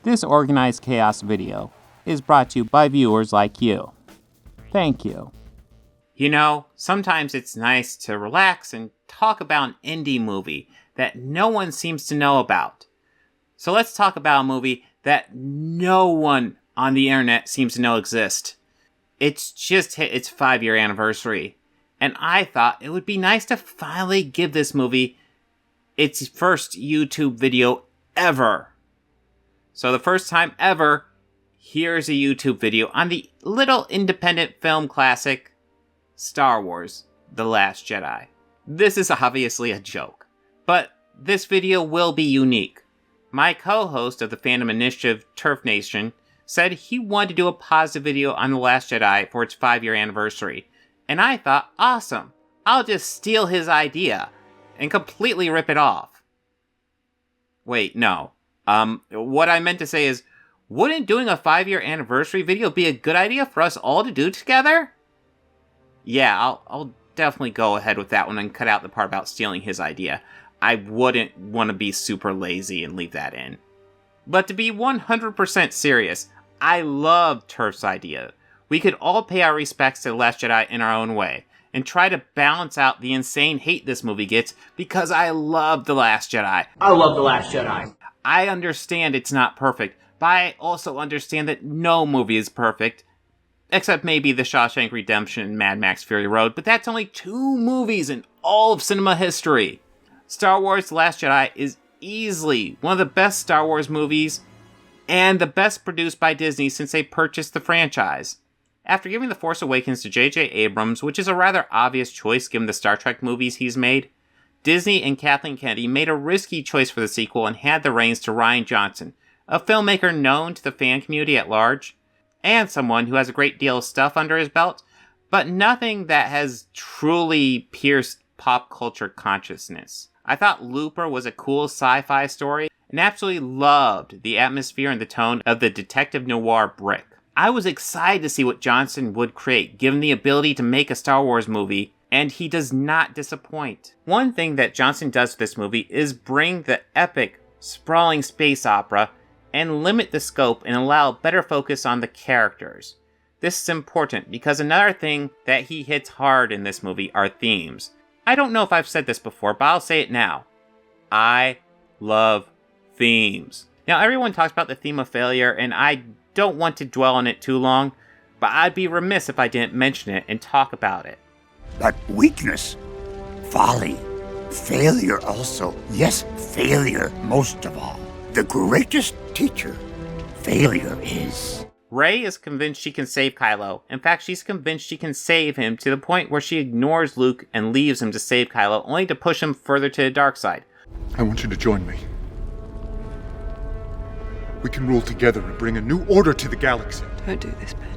This organized chaos video is brought to you by viewers like you. Thank you. You know, sometimes it's nice to relax and talk about an indie movie that no one seems to know about. So let's talk about a movie that no one on the internet seems to know exists. It's just hit its 5-year anniversary, and I thought it would be nice to finally give this movie its first YouTube video ever. So the first time ever, here's a YouTube video on the little independent film classic, Star Wars: The Last Jedi. This is obviously a joke, but this video will be unique. My co-host of the Fandom initiative, Turf Nation, said he wanted to do a positive video on The Last Jedi for its 5-year anniversary, and I thought, awesome, I'll just steal his idea and completely rip it off. Wait, no. What I meant to say is, wouldn't doing a 5-year anniversary video be a good idea for us all to do together? Yeah, I'll definitely go ahead with that one and cut out the part about stealing his idea. I wouldn't want to be super lazy and leave that in. But to be 100% serious, I love Turf's idea. We could all pay our respects to The Last Jedi in our own way, and try to balance out the insane hate this movie gets, because I love The Last Jedi. I love The Last Jedi. I understand it's not perfect, but I also understand that no movie is perfect, except maybe The Shawshank Redemption and Mad Max Fury Road, but that's only 2 movies in all of cinema history. Star Wars: The Last Jedi is easily one of the best Star Wars movies, and the best produced by Disney since they purchased the franchise. After giving The Force Awakens to J.J. Abrams, which is a rather obvious choice given the Star Trek movies he's made, Disney and Kathleen Kennedy made a risky choice for the sequel and had the reins to Rian Johnson, a filmmaker known to the fan community at large, and someone who has a great deal of stuff under his belt, but nothing that has truly pierced pop culture consciousness. I thought Looper was a cool sci-fi story, and absolutely loved the atmosphere and the tone of the detective noir Brick. I was excited to see what Johnson would create, given the ability to make a Star Wars movie, and he does not disappoint. One thing that Johnson does with this movie is bring the epic, sprawling space opera and limit the scope and allow better focus on the characters. This is important because another thing that he hits hard in this movie are themes. I don't know if I've said this before, but I'll say it now. I love themes. Now, everyone talks about the theme of failure, and I don't want to dwell on it too long, but I'd be remiss if I didn't mention it and talk about it. But weakness, folly, failure also. Yes, failure most of all. The greatest teacher, failure is. Rey is convinced she can save Kylo. In fact, she's convinced she can save him to the point where she ignores Luke and leaves him to save Kylo, only to push him further to the dark side. I want you to join me. We can rule together and bring a new order to the galaxy. Don't do this, Ben.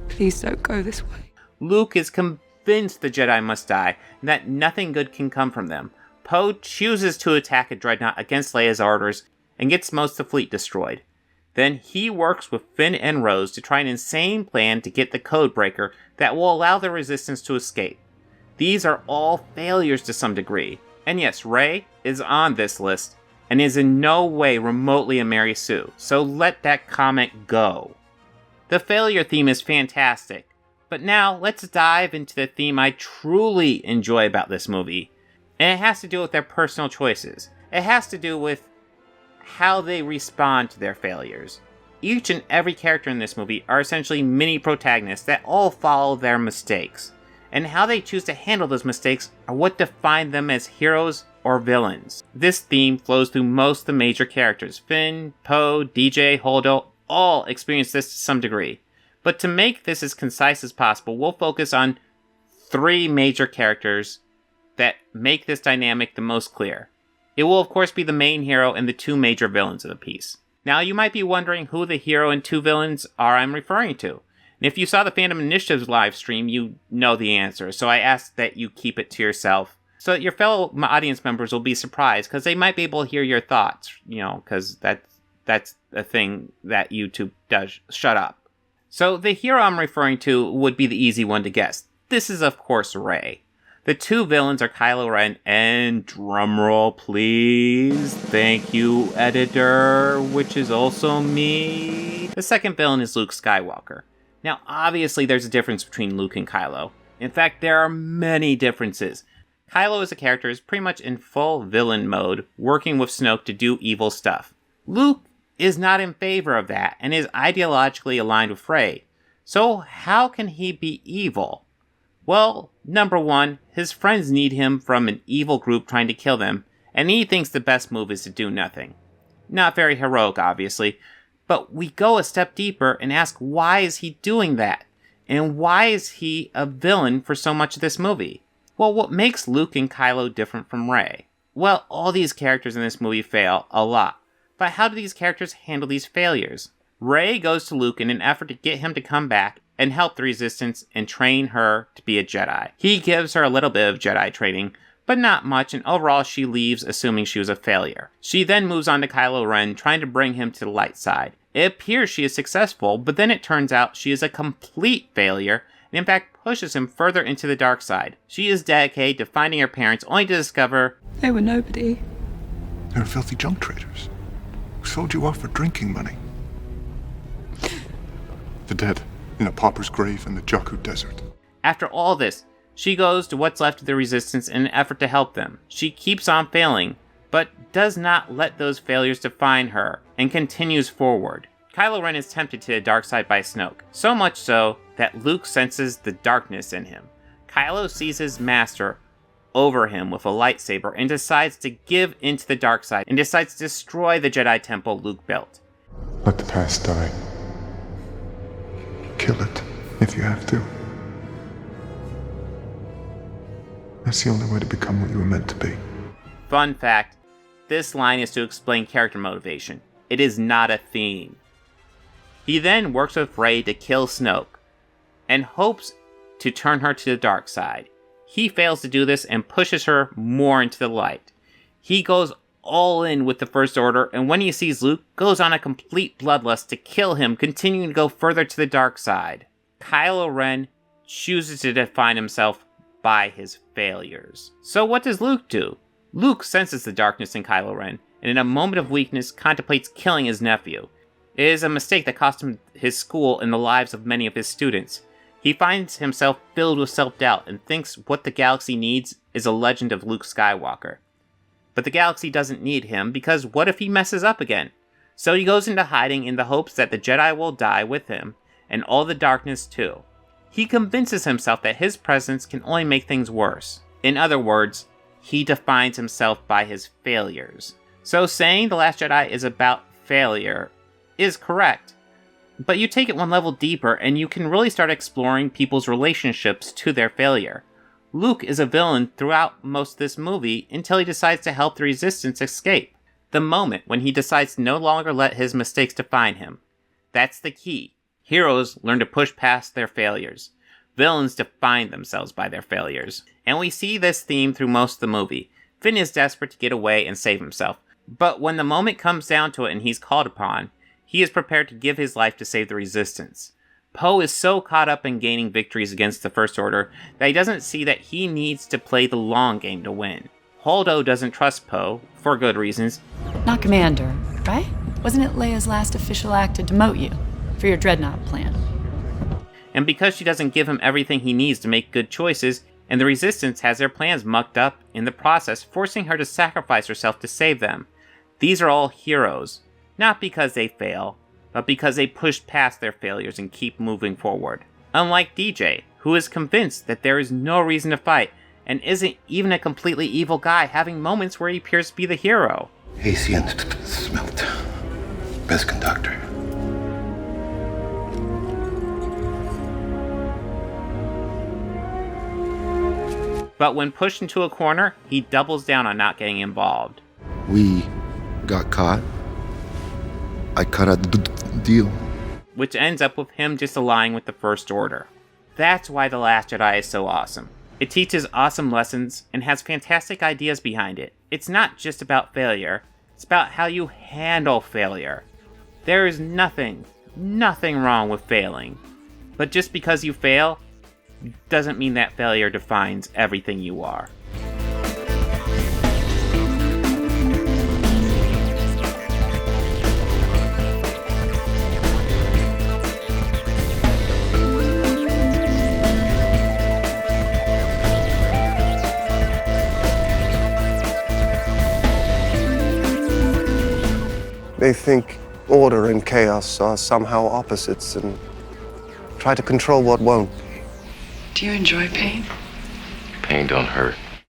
Please don't go this way. Luke is convinced the Jedi must die, and that nothing good can come from them. Poe chooses to attack a dreadnought against Leia's orders, and gets most of the fleet destroyed. Then he works with Finn and Rose to try an insane plan to get the codebreaker that will allow the Resistance to escape. These are all failures to some degree. And yes, Rey is on this list, and is in no way remotely a Mary Sue, so let that comment go. The failure theme is fantastic, but now let's dive into the theme I truly enjoy about this movie. And it has to do with their personal choices. It has to do with how they respond to their failures. Each and every character in this movie are essentially mini protagonists that all follow their mistakes. And how they choose to handle those mistakes are what define them as heroes or villains. This theme flows through most of the major characters. Finn, Poe, DJ, Holdo, all experience this to some degree. But to make this as concise as possible, we'll focus on 3 major characters that make this dynamic the most clear. It will of course be the main hero and the 2 major villains of the piece. Now you might be wondering who the hero and 2 villains are I'm referring to. And if you saw the Fandom Initiative's live stream, you know the answer, so I ask that you keep it to yourself, so that your fellow audience members will be surprised, because they might be able to hear your thoughts, because that's a thing that YouTube does. Shut up. So the hero I'm referring to would be the easy one to guess. This is of course Rey. The two villains are Kylo Ren and, drumroll please, thank you editor, which is also me. The second villain is Luke Skywalker. Now obviously there's a difference between Luke and Kylo. In fact, there are many differences. Kylo as a character is pretty much in full villain mode, working with Snoke to do evil stuff. Luke is not in favor of that, and is ideologically aligned with Rey. So how can he be evil? Well, number one, his friends need him from an evil group trying to kill them, and he thinks the best move is to do nothing. Not very heroic, obviously, but we go a step deeper and ask why is he doing that? And why is he a villain for so much of this movie? Well, what makes Luke and Kylo different from Rey? Well, all these characters in this movie fail a lot. But how do these characters handle these failures? Rey goes to Luke in an effort to get him to come back and help the Resistance and train her to be a Jedi. He gives her a little bit of Jedi training, but not much, and overall she leaves assuming she was a failure. She then moves on to Kylo Ren, trying to bring him to the light side. It appears she is successful, but then it turns out she is a complete failure, and in fact pushes him further into the dark side. She is dedicated to finding her parents, only to discover They were nobody. They were filthy junk traders who sold you off for drinking money. The dead in a pauper's grave in the Jakku Desert. After all this, she goes to what's left of the Resistance in an effort to help them. She keeps on failing, but does not let those failures define her, and continues forward. Kylo Ren is tempted to the dark side by Snoke, so much so that Luke senses the darkness in him. Kylo sees his master over him with a lightsaber and decides to give into the dark side and decides to destroy the Jedi temple Luke built. Let the past die. Kill it if you have to. That's the only way to become what you were meant to be. Fun fact, this line is to explain character motivation. It is not a theme. He then works with Rey to kill Snoke, and hopes to turn her to the dark side. He fails to do this and pushes her more into the light. He goes all in with the First Order, and when he sees Luke, goes on a complete bloodlust to kill him, continuing to go further to the dark side. Kylo Ren chooses to define himself by his failures. So what does Luke do? Luke senses the darkness in Kylo Ren, and in a moment of weakness contemplates killing his nephew. It is a mistake that cost him his school and the lives of many of his students. He finds himself filled with self-doubt and thinks what the galaxy needs is a legend of Luke Skywalker. But the galaxy doesn't need him, because what if he messes up again? So he goes into hiding in the hopes that the Jedi will die with him, and all the darkness too. He convinces himself that his presence can only make things worse. In other words, he defines himself by his failures. So saying The Last Jedi is about failure is correct, but you take it one level deeper and you can really start exploring people's relationships to their failure. Luke is a villain throughout most of this movie until he decides to help the Resistance escape. The moment when he decides to no longer let his mistakes define him. That's the key. Heroes learn to push past their failures. Villains define themselves by their failures. And we see this theme through most of the movie. Finn is desperate to get away and save himself. But when the moment comes down to it and he's called upon, he is prepared to give his life to save the Resistance. Poe is so caught up in gaining victories against the First Order that he doesn't see that he needs to play the long game to win. Holdo doesn't trust Poe, for good reasons. Not Commander, right? Wasn't it Leia's last official act to demote you for your Dreadnought plan? And because she doesn't give him everything he needs to make good choices, and the Resistance has their plans mucked up in the process, forcing her to sacrifice herself to save them. These are all heroes. Not because they fail, but because they push past their failures and keep moving forward. Unlike DJ, who is convinced that there is no reason to fight, and isn't even a completely evil guy, having moments where he appears to be the hero. AC and smelt. Best conductor. But when pushed into a corner, he doubles down on not getting involved. We got caught. I cut out the deal. Which ends up with him just aligning with the First Order. That's why The Last Jedi is so awesome. It teaches awesome lessons and has fantastic ideas behind it. It's not just about failure, it's about how you handle failure. There is nothing wrong with failing. But just because you fail, doesn't mean that failure defines everything you are. They think order and chaos are somehow opposites and try to control what won't. Do you enjoy pain? Pain don't hurt.